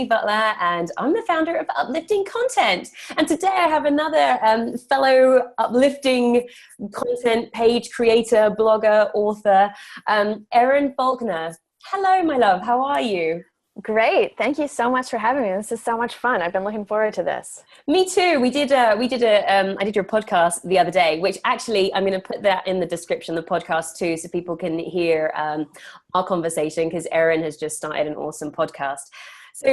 Ione Butler, and I'm the founder of Uplifting Content. And today I have another fellow uplifting content page creator, blogger, author, Erin Falconer. Hello, my love. How are you? Great. Thank you so much for having me. This is so much fun. I've been looking forward to this. Me too. I did your podcast the other day, which actually I'm going to put that in the description, the podcast too, so people can hear our conversation, because Erin has just started an awesome podcast. So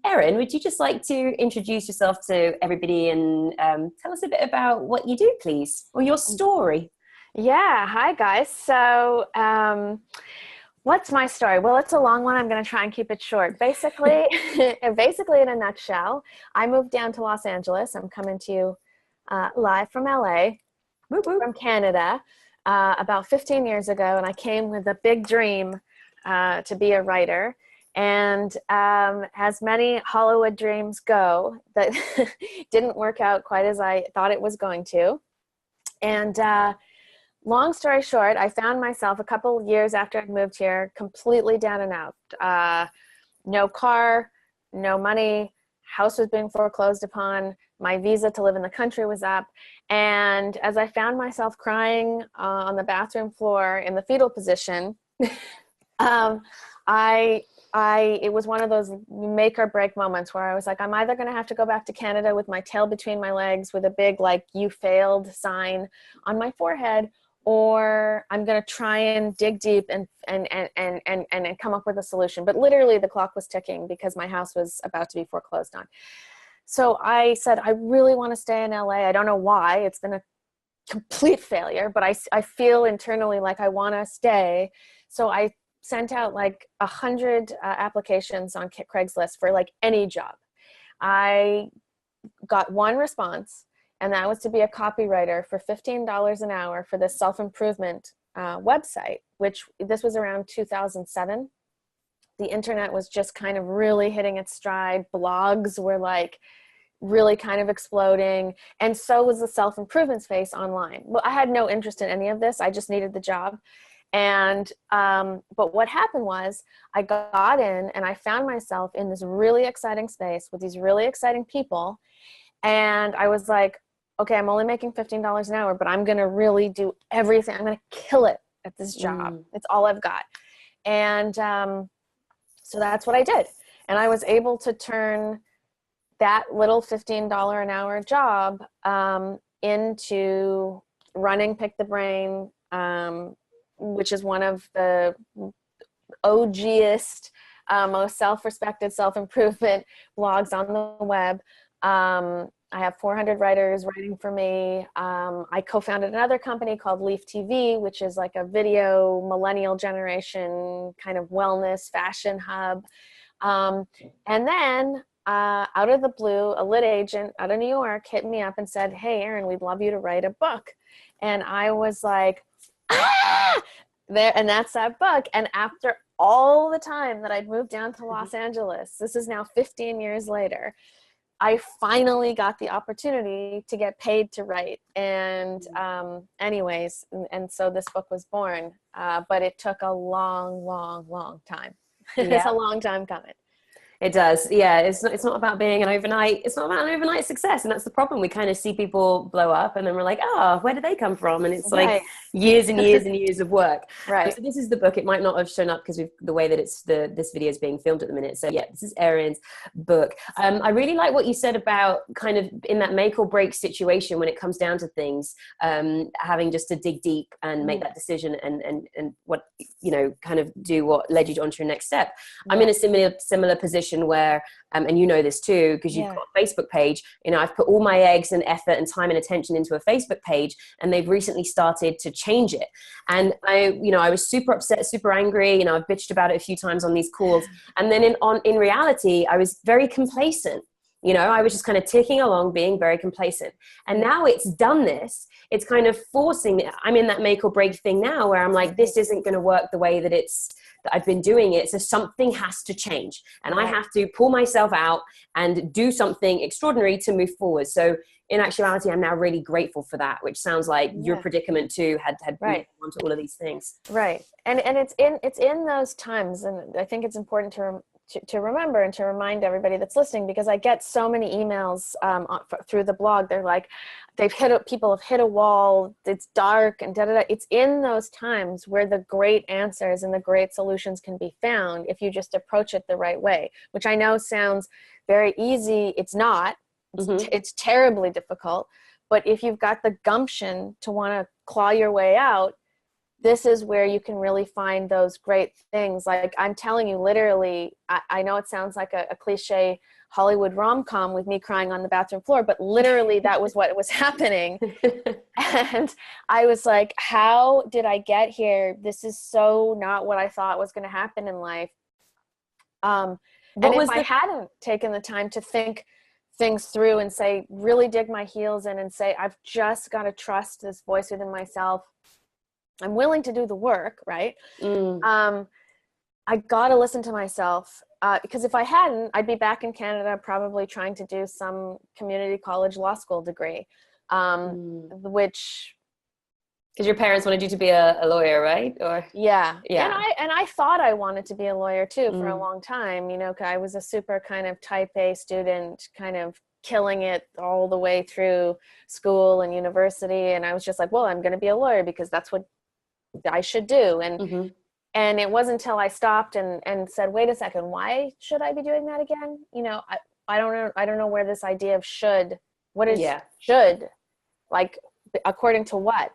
Erin, would you just like to introduce yourself to everybody and tell us a bit about what you do, please, or your story? Yeah. Hi, guys. So what's my story? Well, it's a long one. I'm going to try and keep it short. Basically, in a nutshell, I moved down to Los Angeles. I'm coming to you live from LA, from Canada, about 15 years ago. And I came with a big dream to be a writer. And as many Hollywood dreams go, that didn't work out quite as I thought it was going to. And long story short, I found myself a couple years after I'd moved here completely down and out. No car, no money, house was being foreclosed upon, my visa to live in the country was up. And as I found myself crying on the bathroom floor in the fetal position, it was one of those make or break moments where I was like, I'm either going to have to go back to Canada with my tail between my legs with a big, like, you failed sign on my forehead, or I'm going to try and dig deep and come up with a solution. But literally the clock was ticking because my house was about to be foreclosed on. So I said, I really want to stay in LA. I don't know why. It's been a complete failure, but I feel internally like I want to stay. So I sent out like 100 applications on Craigslist for like any job. I got one response, and that was to be a copywriter for $15 an hour for this self-improvement website, which this was around 2007. The internet was just kind of really hitting its stride. Blogs were like really kind of exploding. And so was the self-improvement space online. Well, I had no interest in any of this. I just needed the job. And, but what happened was I got in and I found myself in this really exciting space with these really exciting people. And I was like, okay, I'm only making $15 an hour, but I'm going to really do everything. I'm going to kill it at this job. It's all I've got. And so that's what I did. And I was able to turn that little $15 an hour job into running PickTheBrain, which is one of the OGest, most self-respected self-improvement blogs on the web. I have 400 writers writing for me. I co-founded another company called Leaf TV, which is like a video millennial generation kind of wellness fashion hub. And then out of the blue, a lit agent out of New York hit me up and said, hey, Erin, we'd love you to write a book. And I was like, there, and that's that book. And after all the time that I'd moved down to Los Angeles, this is now 15 years later, I finally got the opportunity to get paid to write. And anyways, and so this book was born, but it took a long time. It's a long time coming. It does. Yeah. It's not about being it's not about an overnight success. And that's the problem. We kind of see people blow up and then we're like, oh, where did they come from? And it's like years and years and years of work. Right. So this is the book. It might not have shown up because the way that this video is being filmed at the minute. So yeah, this is Erin's book. I really like what you said about kind of in that make or break situation when it comes down to things, having just to dig deep and make that decision and what, kind of do what led you onto your next step. Yeah. I'm in a similar position where, and you know this too, because you've got a Facebook page, I've put all my eggs and effort and time and attention into a Facebook page, and they've recently started to change it. And I was super upset, super angry, I've bitched about it a few times on these calls. And then in reality, I was very complacent. I was just kind of ticking along, being very complacent. And now it's done this. It's kind of forcing me. I'm in that make or break thing now where I'm like, this isn't going to work the way that I've been doing it. So something has to change. And I have to pull myself out and do something extraordinary to move forward. So in actuality, I'm now really grateful for that, which sounds like your predicament too had moved on to all of these things. Right. And it's in those times. And I think it's important to remember and to remind everybody that's listening, because I get so many emails through the blog. They're like, people have hit a wall, it's dark and da da da. It's in those times where the great answers and the great solutions can be found if you just approach it the right way, which I know sounds very easy. It's not. It's terribly difficult. But if you've got the gumption to want to claw your way out, this is where you can really find those great things. Like, I'm telling you, literally, I know it sounds like a cliche Hollywood rom-com with me crying on the bathroom floor, but literally that was what was happening. And I was like, how did I get here? This is so not what I thought was going to happen in life. And if I hadn't taken the time to think things through and say, really dig my heels in and say, I've just got to trust this voice within myself. I'm willing to do the work, right? I got to listen to myself, because if I hadn't, I'd be back in Canada probably trying to do some community college law school degree, which... Because your parents wanted you to be a lawyer, right? Or yeah. And I thought I wanted to be a lawyer too for a long time, you know, 'cause I was a super kind of type A student, kind of killing it all the way through school and university. And I was just like, well, I'm going to be a lawyer because that's what I should do. And it wasn't until I stopped and said, wait a second, why should I be doing that again? You know, I don't know where this idea of should, what is should, like, according to what?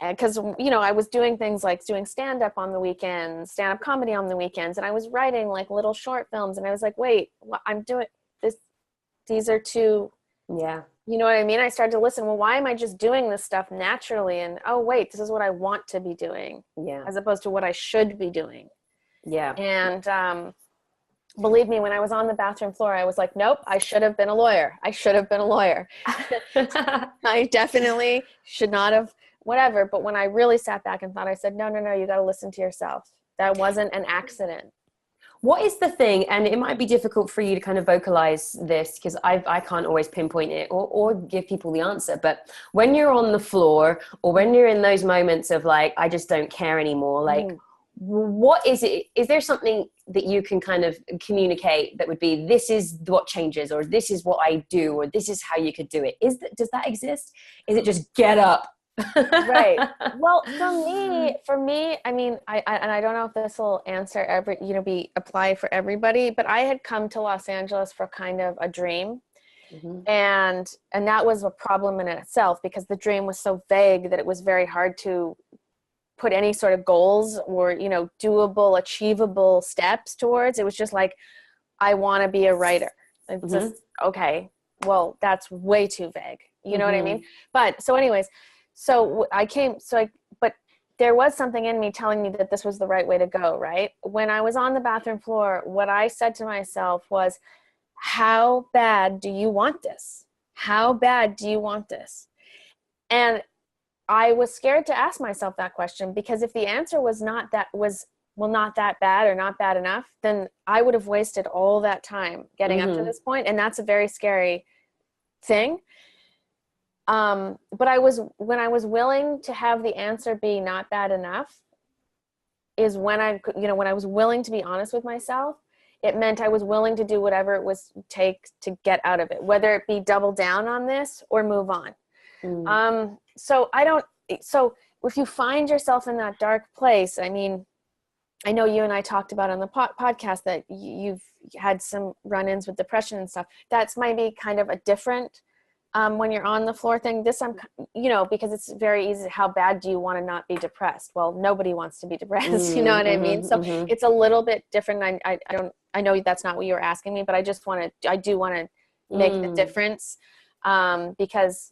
And because, you know, I was doing things like doing stand-up on the weekends, stand-up comedy on the weekends, and I was writing like little short films, and I was like, wait, I'm doing this, these are two, you know what I mean? I started to listen, well, why am I just doing this stuff naturally? And, oh, wait, this is what I want to be doing, as opposed to what I should be doing. And believe me, when I was on the bathroom floor, I was like, nope, I should have been a lawyer. I should have been a lawyer. I definitely should not have, whatever. But when I really sat back and thought, I said, no, you got to listen to yourself. That wasn't an accident. What is the thing, and it might be difficult for you to kind of vocalize this because I can't always pinpoint it or give people the answer, but when you're on the floor or when you're in those moments of like, I just don't care anymore, like, what is it? Is there something that you can kind of communicate that would be, this is what changes, or this is what I do, or this is how you could do it? Does that exist? Is it just get up? Right. Well, for me, I mean, I don't know if this will answer apply for everybody, but I had come to Los Angeles for kind of a dream. And that was a problem in itself, because the dream was so vague that it was very hard to put any sort of goals or, you know, doable, achievable steps towards. It was just like, I want to be a writer. It's just, okay, well, that's way too vague. You know what I mean? But so anyways, but there was something in me telling me that this was the right way to go, right? When I was on the bathroom floor, what I said to myself was, how bad do you want this? How bad do you want this? And I was scared to ask myself that question, because if the answer was not that bad or not bad enough, then I would have wasted all that time getting up to this point. And that's a very scary thing. But when I was willing to have the answer be not bad enough is when when I was willing to be honest with myself. It meant I was willing to do whatever it was take to get out of it, whether it be double down on this or move on. So if you find yourself in that dark place, I mean, I know you and I talked about on the podcast that you've had some run-ins with depression and stuff. That's maybe kind of a different, when you're on the floor thing. This, because it's very easy. How bad do you want to not be depressed? Well, nobody wants to be depressed. You know what I mean? So it's a little bit different. I know that's not what you were asking me, but I do want to make the difference, because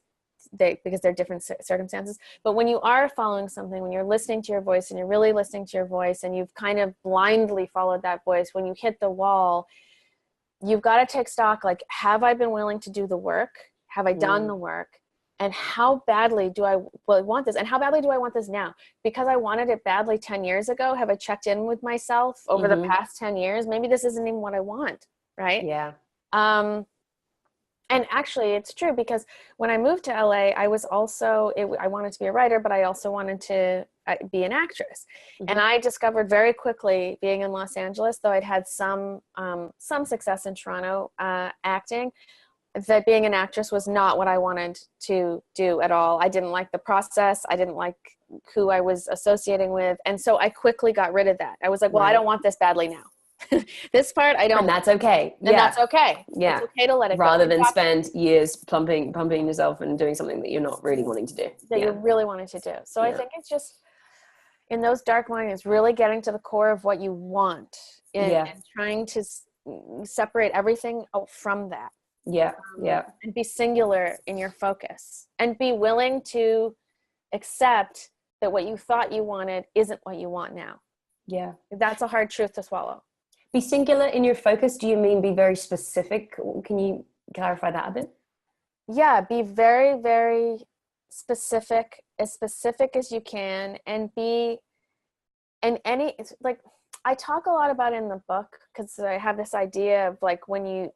they're different circumstances. But when you are following something, when you're listening to your voice and you're really listening to your voice and you've kind of blindly followed that voice, when you hit the wall, you've got to take stock, like, have I been willing to do the work? Have I done the work? And how badly do I want this? And how badly do I want this now? Because I wanted it badly 10 years ago. Have I checked in with myself over the past 10 years? Maybe this isn't even what I want, right? Yeah. And actually it's true, because when I moved to LA, I was also, I wanted to be a writer, but I also wanted to be an actress. Mm-hmm. And I discovered very quickly, being in Los Angeles, though I'd had some success in Toronto acting, that being an actress was not what I wanted to do at all. I didn't like the process. I didn't like who I was associating with. And so I quickly got rid of that. I was like, well, I don't want this badly now. This part I don't. And that's okay. And that's okay. Yeah. It's okay to let it go. Rather than spend years pumping yourself and doing something that you're not really wanting to do. That you really wanted to do. So I think it's just, in those dark moments, really getting to the core of what you want and trying to separate everything from that. And be singular in your focus, and be willing to accept that what you thought you wanted isn't what you want now. Yeah. That's a hard truth to swallow. Be singular in your focus. Do you mean be very specific? Can you clarify that a bit? Yeah, be very, very specific as you can, and be, and it's like, I talk a lot about in the book, because I have this idea of like, when you,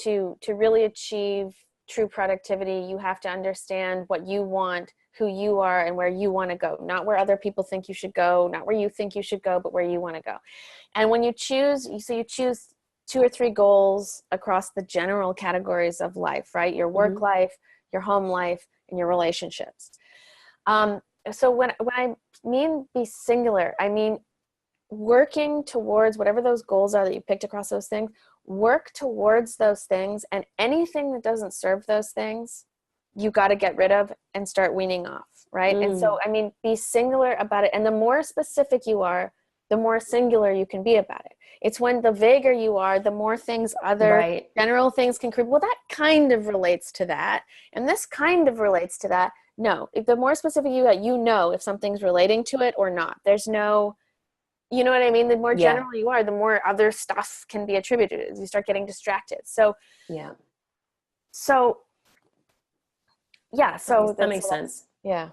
to really achieve true productivity, you have to understand what you want, who you are, and where you want to go. Not where other people think you should go, not where you think you should go, but where you want to go. And when you choose, you choose 2 or 3 goals across the general categories of life, right? Your work life, your home life, and your relationships. So when I mean be singular, I mean working towards whatever those goals are that you picked across those things. Work towards those things, and anything that doesn't serve those things, you got to get rid of and start weaning off, right? And so, I mean, be singular about it. And the more specific you are, the more singular you can be about it. It's when the vaguer you are, the more things, other general things can creep. Well, that kind of relates to that. And this kind of relates to that. No, if the more specific you are, you know if something's relating to it or not. There's no, you know what I mean? The more general you are, the more other stuff can be attributed as you start getting distracted. So, So that makes sense. Yeah.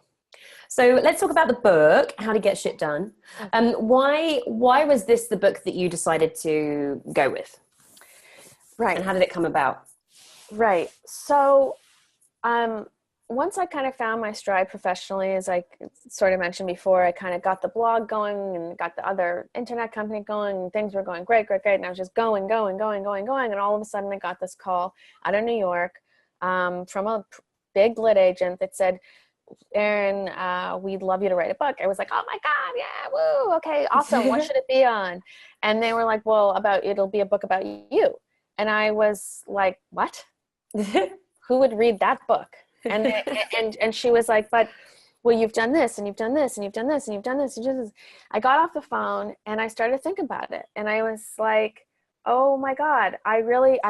So let's talk about the book, How to Get Shit Done. Why was this the book that you decided to go with? Right. And how did it come about? Right. So, once I kind of found my stride professionally, as I sort of mentioned before, I kind of got the blog going and got the other internet company going, and things were going great. And I was just going. And all of a sudden I got this call out of New York from a big lit agent that said, Erin, we'd love you to write a book. I was like, oh my God, yeah, woo, okay, awesome. What should it be on? And they were like, well, it'll be a book about you. And I was like, what? Who would read that book? And she was like, but, well, you've done this, and you've done this, and you've done this, and you've done this. I got off the phone and I started to think about it. And I was like, oh my God, I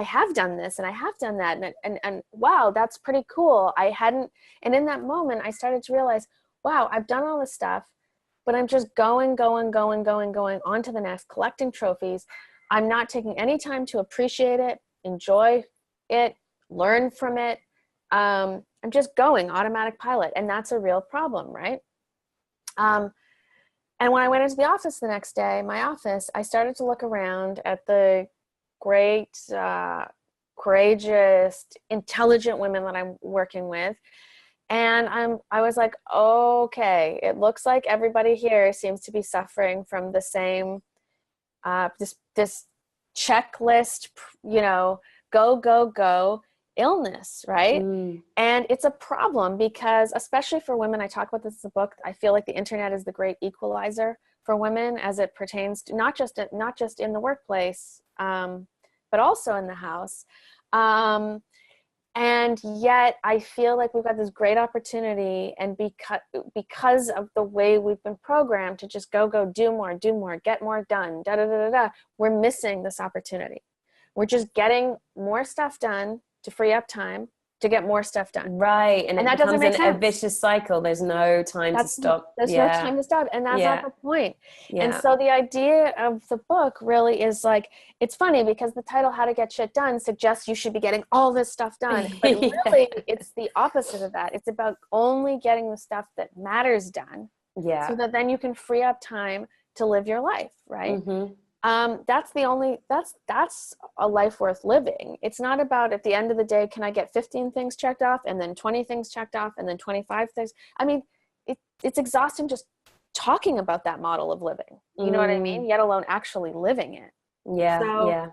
have done this, and I have done that. And wow, that's pretty cool. And in that moment I started to realize, wow, I've done all this stuff, but I'm just going on to the next, collecting trophies. I'm not taking any time to appreciate it, enjoy it, learn from it. I'm just going automatic pilot, and that's a real problem, right? And when I went into the office the next day, I started to look around at the great, courageous, intelligent women that I'm working with. And I was like, okay, it looks like everybody here seems to be suffering from the same, this checklist, go illness, right? And it's a problem because, especially for women, I talk about this in the book, I feel like the internet is the great equalizer for women as it pertains to not just in the workplace, but also in the house. And yet I feel like we've got this great opportunity, and because of the way we've been programmed to just go, do more, get more done, we're missing this opportunity. We're just getting more stuff done to free up time to get more stuff done. Right. And that becomes doesn't make sense. A vicious cycle. There's no time to stop. There's no time to stop. And that's not the point. And so the idea of the book really is like, it's funny because the title, How to Get Shit Done, suggests you should be getting all this stuff done. But really, it's the opposite of that. It's about only getting the stuff that matters done. Yeah. So that then you can free up time to live your life, right? That's a life worth living. It's not about, at the end of the day, can I get 15 things checked off and then 20 things checked off and then 25 things? I mean, it's exhausting just talking about that model of living. You know what I mean? Yet alone actually living it. Yeah. So, yeah.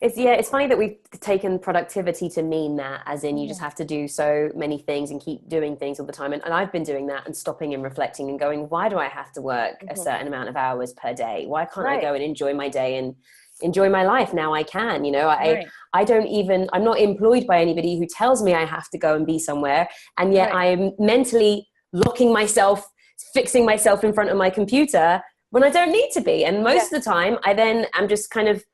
It's funny that we've taken productivity to mean that, as in you just have to do so many things and keep doing things all the time. And I've been doing that and stopping and reflecting and going, why do I have to work a certain amount of hours per day? Why can't I go and enjoy my day and enjoy my life? Now I can, I'm not employed by anybody who tells me I have to go and be somewhere. And yet I'm mentally locking myself, fixing myself in front of my computer when I don't need to be. And most of the time I then am just kind of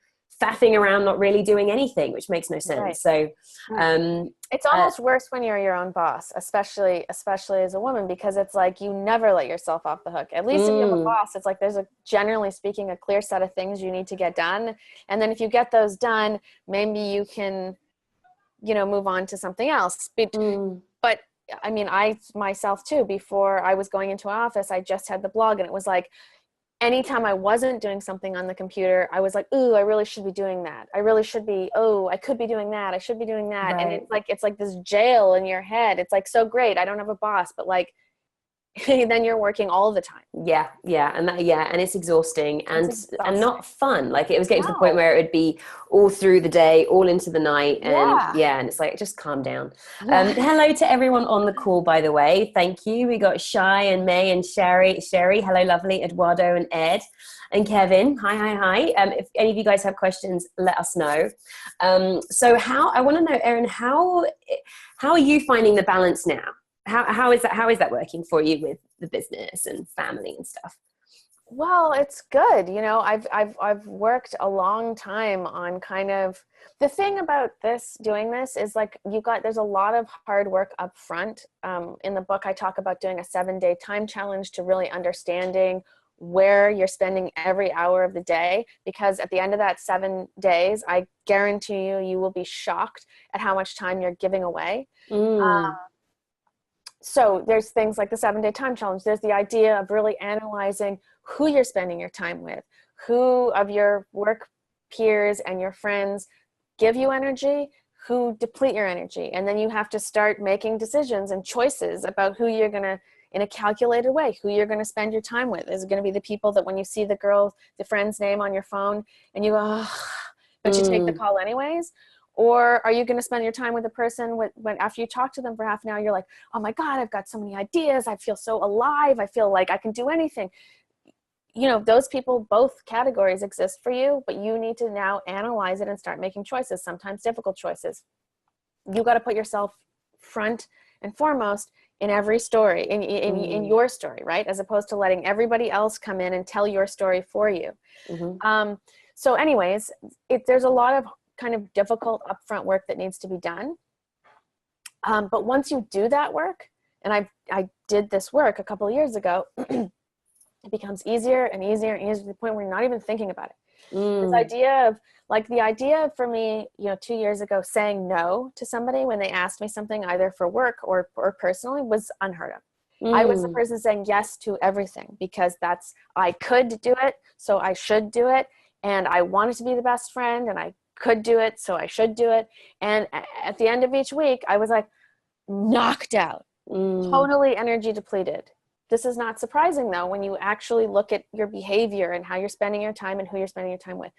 faffing around, not really doing anything, which makes no sense. So it's almost worse when you're your own boss, especially as a woman, because it's like you never let yourself off the hook. At least if you have a boss, it's like there's generally speaking, a clear set of things you need to get done. And then if you get those done, maybe you can, move on to something else. But I mean, I myself too, before I was going into an office, I just had the blog, and it was like, anytime I wasn't doing something on the computer, I was like, ooh, I really should be doing that. I really should be, I could be doing that. I should be doing that. Right. And it's like this jail in your head. It's like, so great, I don't have a boss, but like, then you're working all the time. Yeah. And it's exhausting and not fun. Like it was getting to the point where it would be all through the day, all into the night. And and it's like, just calm down. Hello to everyone on the call, by the way. Thank you. We got Shai and May and Sherry. Hello, lovely. Eduardo and Ed and Kevin. Hi. If any of you guys have questions, let us know. So I want to know, Erin, how are you finding the balance now? How is that working for you with the business and family and stuff? Well, it's good. I've worked a long time on kind of, the thing about doing this is like there's a lot of hard work up front. In the book, I talk about doing a 7-day time challenge to really understanding where you're spending every hour of the day, because at the end of that 7 days, I guarantee you will be shocked at how much time you're giving away. So there's things like the 7-day time challenge. There's the idea of really analyzing who you're spending your time with, who of your work peers and your friends give you energy, who deplete your energy. And then you have to start making decisions and choices about who you're going to, in a calculated way, who you're going to spend your time with. Is it going to be the people that when you see the friend's name on your phone and you go, but you take the call anyways? Or are you going to spend your time with a person when after you talk to them for half an hour, you're like, oh my God, I've got so many ideas. I feel so alive. I feel like I can do anything. Those people, both categories exist for you, but you need to now analyze it and start making choices, sometimes difficult choices. You got to put yourself front and foremost in every story, in your story, right? As opposed to letting everybody else come in and tell your story for you. So anyways, there's a lot of kind of difficult upfront work that needs to be done. But once you do that work, and I did this work a couple of years ago, it becomes easier and easier and easier to the point where you're not even thinking about it. This idea for me, 2 years ago, saying no to somebody when they asked me something either for work or personally was unheard of. I was the person saying yes to everything because I could do it, so I should do it. And I wanted to be the best friend and I could do it, so I should do it. And at the end of each week, I was like knocked out, totally energy depleted. This is not surprising though, when you actually look at your behavior and how you're spending your time and who you're spending your time with.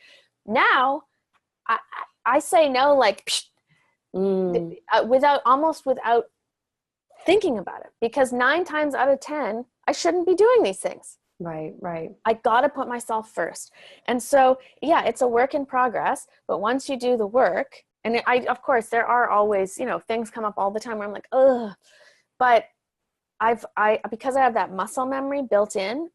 Now, I say no, like without thinking about it, because 9 times out of 10, I shouldn't be doing these things. Right. I got to put myself first. And so, it's a work in progress, but once you do the work, and of course, there are always, things come up all the time where I'm like, ugh, but because I have that muscle memory built in,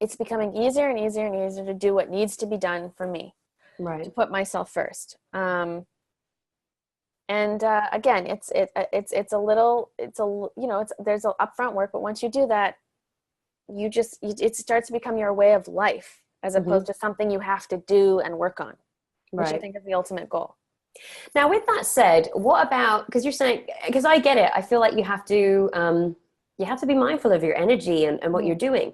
it's becoming easier and easier and easier to do what needs to be done for me, right? To put myself first. Again, there's an upfront work, but once you do that, it starts to become your way of life as opposed to something you have to do and work on, which I think is the ultimate goal. Now, with that said, what about, because you're saying, because I get it, I feel like you have to be mindful of your energy and what you're doing.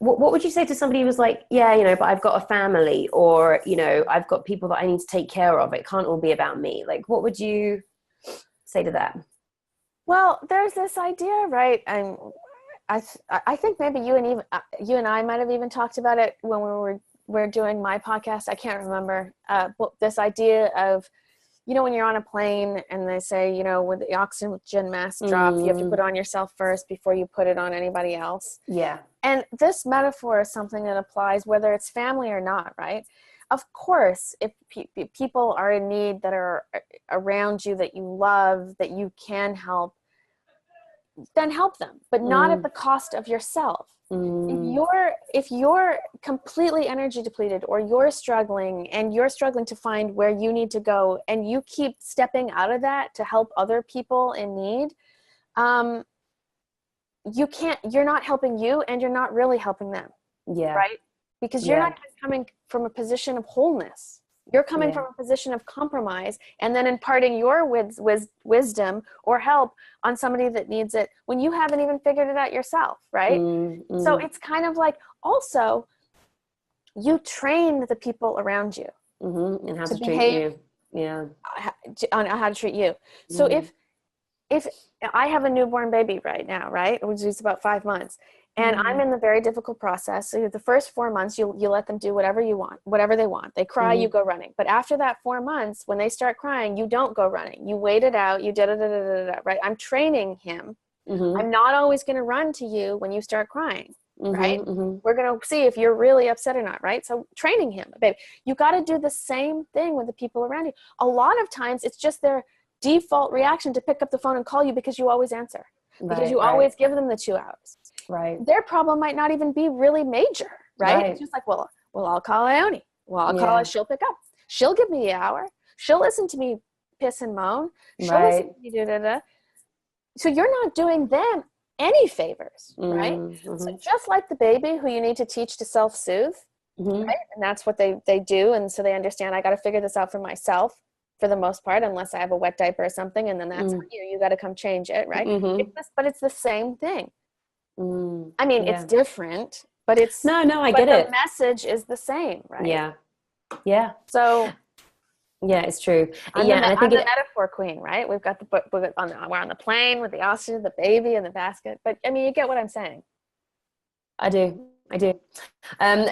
what would you say to somebody who was like, yeah, but I've got a family, or, I've got people that I need to take care of. It can't all be about me. Like, what would you say to that? Well, there's this idea, right? And I think maybe you and I might have even talked about it when we're doing my podcast. I can't remember. But this idea of, when you're on a plane and they say, when the oxygen mask drops, you have to put it on yourself first before you put it on anybody else. Yeah. And this metaphor is something that applies whether it's family or not, right? Of course, if people are in need that are around you, that you love, that you can help, then help them, but not at the cost of yourself. If you're completely energy depleted, or you're struggling to find where you need to go, and you keep stepping out of that to help other people in need, you're not helping you, and you're not really helping them. Yeah. Right? Because you're not even coming from a position of wholeness. You're coming from a position of compromise, and then imparting your wisdom or help on somebody that needs it when you haven't even figured it out yourself, right? So it's kind of like, also, you train the people around you and how to treat you. Yeah. On how to treat you. So if I have a newborn baby right now, right, which is about 5 months, and I'm in the very difficult process. So the first 4 months, you let them do whatever they want. They cry, you go running. But after that 4 months, when they start crying, you don't go running. You wait it out. You right? I'm training him. I'm not always going to run to you when you start crying, right? We're going to see if you're really upset or not, right? So training him, babe. You got to do the same thing with the people around you. A lot of times, it's just their default reaction to pick up the phone and call you because you always answer. Because you always give them the 2 hours. Right. Their problem might not even be really major, right? It's just like, well, I'll call Ione. Well, I'll call her. She'll pick up. She'll give me the hour. She'll listen to me piss and moan. She'll listen to me da-da-da. So you're not doing them any favors, right? So just like the baby who you need to teach to self-soothe, right? And that's what they do. And so they understand, I got to figure this out for myself for the most part, unless I have a wet diaper or something. And then that's you got to come change it, right? But it's the same thing. I mean, it's different, but it's no, I get it. The message is the same, right? Yeah. So, yeah, it's true. And I think I'm the metaphor queen, right? We've got we're on the plane with the oxygen, the baby, and the basket. But I mean, you get what I'm saying. I do.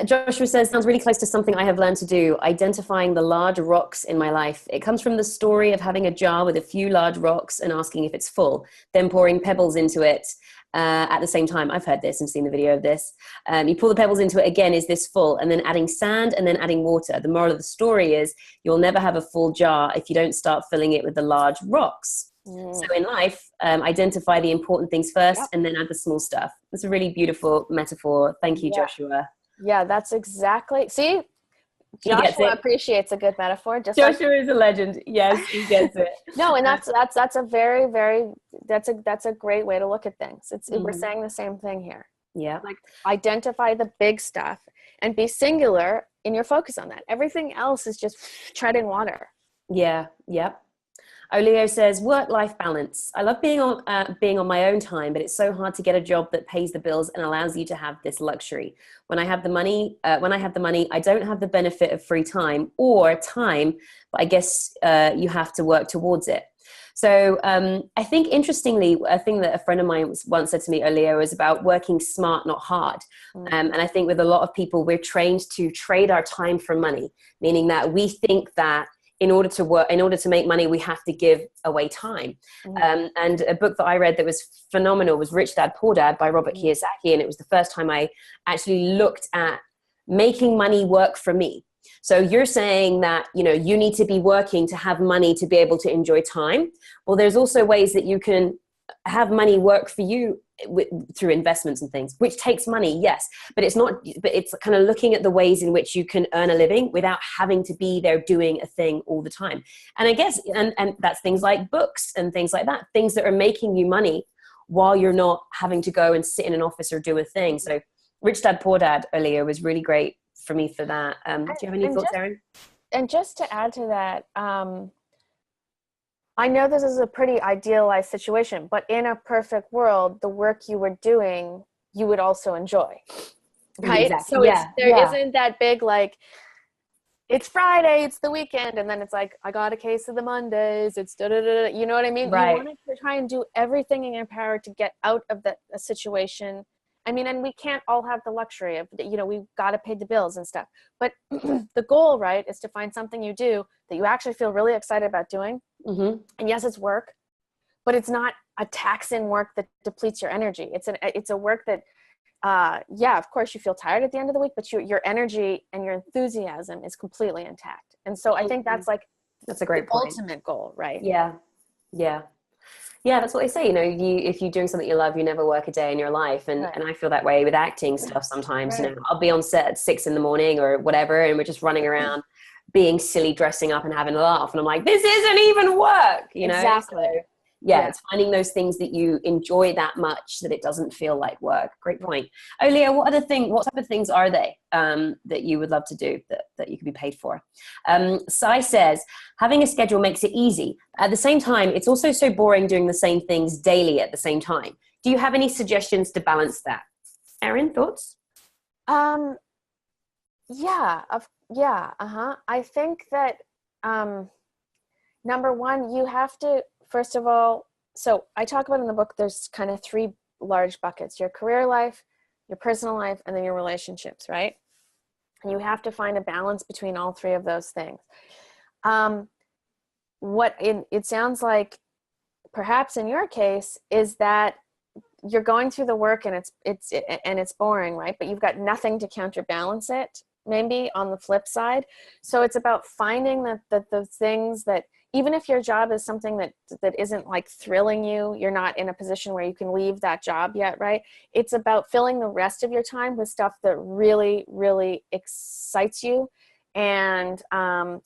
Joshua says, sounds really close to something I have learned to do, identifying the large rocks in my life. It comes from the story of having a jar with a few large rocks and asking if it's full, then pouring pebbles into it at the same time. I've heard this and seen the video of this. You pour the pebbles into it again, is this full? And then adding sand and then adding water. The moral of the story is you'll never have a full jar if you don't start filling it with the large rocks. So in life, identify the important things first and then add the small stuff. It's a really beautiful metaphor. Thank you, Joshua. Yeah, that's exactly. See, Joshua appreciates a good metaphor. Joshua is a legend. Yes, he gets it. No, and that's a very, very, that's a great way to look at things. We're saying the same thing here. Yeah. Like, identify the big stuff and be singular in your focus on that. Everything else is just treading water. Yeah. Yep. Oleo says, work-life balance. I love being on my own time, but it's so hard to get a job that pays the bills and allows you to have this luxury. When I have the money, I don't have the benefit of free time or time, but I guess you have to work towards it. So I think, interestingly, a thing that a friend of mine once said to me earlier was about working smart, not hard. And I think with a lot of people, we're trained to trade our time for money, meaning that we think that in order to make money, we have to give away time. And a book that I read that was phenomenal was Rich Dad, Poor Dad by Robert Kiyosaki. And it was the first time I actually looked at making money work for me. So you're saying that, you need to be working to have money to be able to enjoy time. Well, there's also ways that you can have money work for you through investments and things, which takes money, yes, but it's kind of looking at the ways in which you can earn a living without having to be there doing a thing all the time. And I guess, and that's things like books and things like that, things that are making you money while you're not having to go and sit in an office or do a thing. So Rich Dad, Poor Dad earlier was really great for me for that. Do you have any thoughts, Erin? And just to add to that, I know this is a pretty idealized situation, but in a perfect world, the work you were doing, you would also enjoy. right? Exactly. So Yeah. there Yeah. isn't that big, like, it's Friday, it's the weekend, and then it's like, I got a case of the Mondays, it's da da da. You know what I mean? You Right. want to try and do everything in your power to get out of that situation. I mean, and we can't all have the luxury of, we've got to pay the bills and stuff. But the goal, right, is to find something you do that you actually feel really excited about doing. Mm-hmm. And yes, it's work, but it's not a taxing work that depletes your energy. It's a work that, yeah, of course you feel tired at the end of the week, but your energy and your enthusiasm is completely intact. And so I think that's like That's a the great point. ultimate goal, right? Yeah. Yeah. Yeah, that's what they say. If you're doing something you love, you never work a day in your life. And Right. and I feel that way with acting stuff sometimes. Right. I'll be on set at 6 a.m. or whatever, and we're just running around being silly, dressing up and having a laugh. And I'm like, this isn't even work, Exactly. So yeah, Yeah. it's finding those things that you enjoy that much that it doesn't feel like work. Great point. Oh, Leah, what type of things are they that you would love to do that you could be paid for? Sai says, having a schedule makes it easy. At the same time, it's also so boring doing the same things daily at the same time. Do you have any suggestions to balance that? Erin, thoughts? Yeah. I think that, number one, you have to, first of all, so I talk about in the book, there's kind of three large buckets: your career life, your personal life, and then your relationships, right? And you have to find a balance between all three of those things. It sounds perhaps in your case, is that you're going through the work and it's boring, right? But you've got nothing to counterbalance it, maybe, on the flip side. So it's about finding the things that, even if your job is something that isn't like thrilling you, you're not in a position where you can leave that job yet, right? It's about filling the rest of your time with stuff that really, really excites you and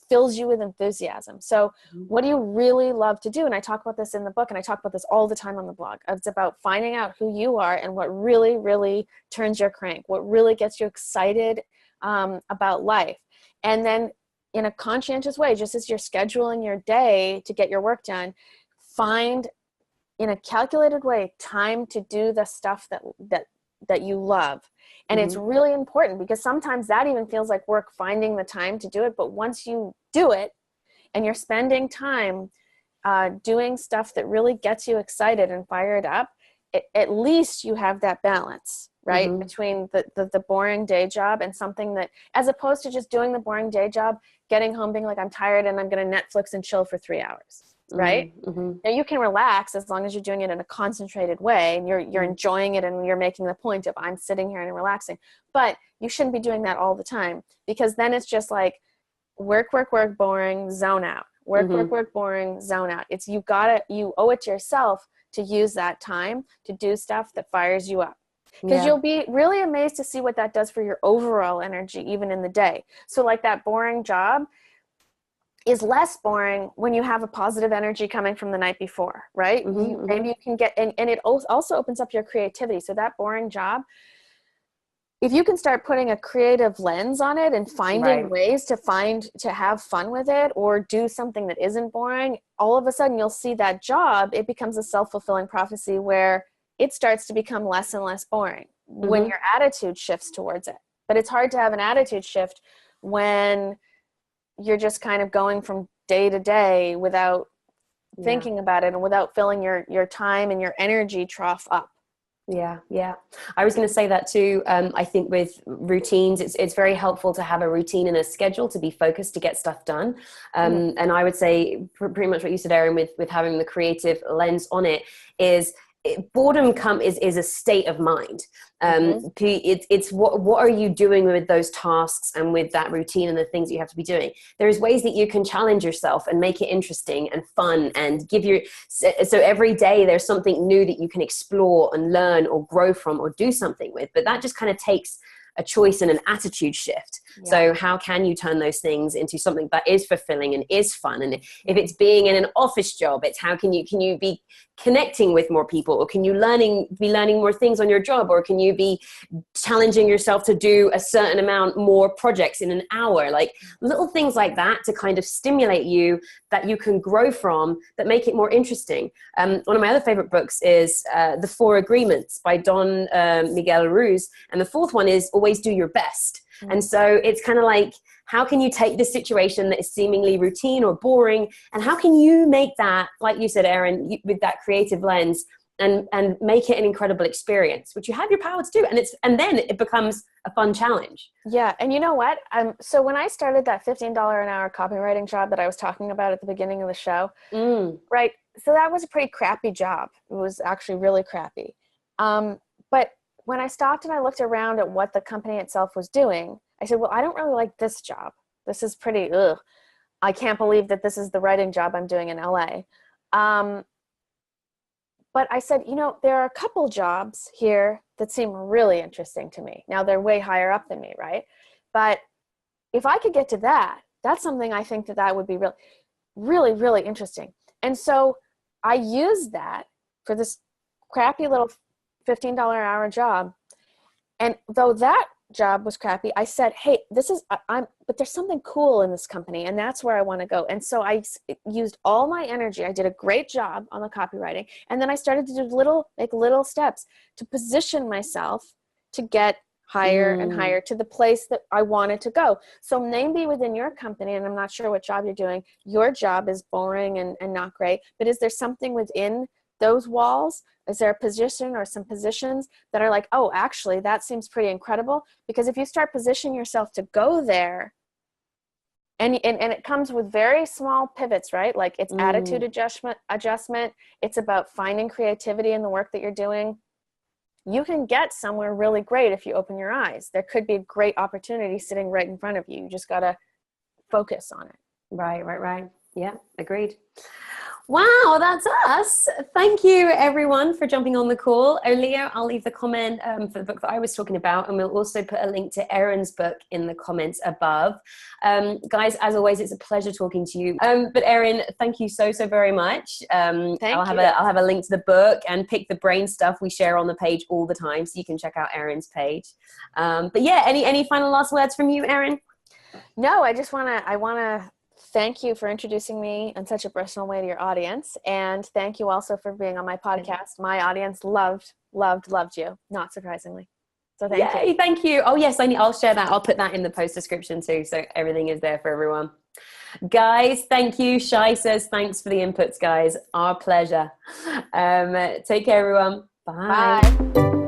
fills you with enthusiasm. So what do you really love to do? And I talk about this in the book, and I talk about this all the time on the blog. It's about finding out who you are and what really, really turns your crank, what really gets you excited about life. And then, in a conscientious way, just as you're scheduling your day to get your work done, find, in a calculated way, time to do the stuff that you love. And it's really important, because sometimes that even feels like work, finding the time to do it. But once you do it and you're spending time doing stuff that really gets you excited and fired up, at least you have that balance, right? Between the boring day job and something that, as opposed to just doing the boring day job, getting home being like, I'm tired and I'm going to Netflix and chill for 3 hours, right? Now you can relax as long as you're doing it in a concentrated way and you're enjoying it and you're making the point of, I'm sitting here and relaxing. But you shouldn't be doing that all the time, because then it's just like work, boring, zone out. Work, boring, zone out. It's, you owe it to yourself to use that time to do stuff that fires you up. Because you'll be really amazed to see what that does for your overall energy, even in the day. So like that boring job is less boring when you have a positive energy coming from the night before, right? Maybe you can get, and it also opens up your creativity. So that boring job, if you can start putting a creative lens on it and finding ways to have fun with it, or do something that isn't boring, all of a sudden you'll see that job, it becomes a self-fulfilling prophecy where it starts to become less and less boring when your attitude shifts towards it. But it's hard to have an attitude shift when you're just kind of going from day to day without thinking about it and without filling your time and your energy trough up. Yeah. I was going to say that too. I think with routines, it's very helpful to have a routine and a schedule to be focused, to get stuff done. And I would say pretty much what you said, Erin, with having the creative lens on it, is boredom is a state of mind. It's what are you doing with those tasks and with that routine and the things you have to be doing. There's ways that you can challenge yourself and make it interesting and fun, and so every day there's something new that you can explore and learn or grow from or do something with. But that just kind of takes a choice and an attitude shift. Yeah. So how can you turn those things into something that is fulfilling and is fun? And if it's being in an office job, it's how can you be connecting with more people, or can you be learning more things on your job, or can you be challenging yourself to do a certain amount more projects in an hour? Like little things like that to kind of stimulate you, that you can grow from, that make it more interesting. One of my other favorite books is The Four Agreements by Don Miguel Ruiz, and the fourth one is Always Do Your Best. And so it's kind of like, how can you take this situation that is seemingly routine or boring, and how can you make that, like you said, Erin, with that creative lens, and make it an incredible experience, which you have your power to do. And then it becomes a fun challenge. Yeah. And you know what? So when I started that $15 an hour copywriting job that I was talking about at the beginning of the show, right? So that was a pretty crappy job. It was actually really crappy. But when I stopped and I looked around at what the company itself was doing, I said, well, I don't really like this job. This is pretty, I can't believe that this is the writing job I'm doing in LA. But I said, there are a couple jobs here that seem really interesting to me. Now they're way higher up than me, right? But if I could get to that, that's something I think that would be really, really, really interesting. And so I used that for this crappy little $15 an hour job. And though that job was crappy, I said, hey, but there's something cool in this company, and that's where I want to go. And so I used all my energy. I did a great job on the copywriting. And then I started to do little steps to position myself to get higher and higher to the place that I wanted to go. So maybe within your company, and I'm not sure what job you're doing, your job is boring and not great, but is there something within those walls? Is there a position or some positions that are like, oh, actually, that seems pretty incredible? Because if you start positioning yourself to go there, and it comes with very small pivots, right? Like it's attitude adjustment. It's about finding creativity in the work that you're doing. You can get somewhere really great if you open your eyes. There could be a great opportunity sitting right in front of you. You just got to focus on it. Right. Yeah, agreed. Wow, that's us. Thank you, everyone, for jumping on the call. Leo, I'll leave the comment for the book that I was talking about, and we'll also put a link to Erin's book in the comments above. Guys, as always, it's a pleasure talking to you. But Erin, thank you so very much. I'll have a link to the book and Pick the Brain stuff we share on the page all the time, so you can check out Erin's page. But yeah, any final last words from you, Erin? No, I want to thank you for introducing me in such a personal way to your audience. And thank you also for being on my podcast. My audience loved you, not surprisingly. So thank you. Thank you. Oh yes, I'll share that. I'll put that in the post description too. So everything is there for everyone. Guys, thank you. Shai says, thanks for the inputs, guys. Our pleasure. Take care, everyone. Bye. Bye.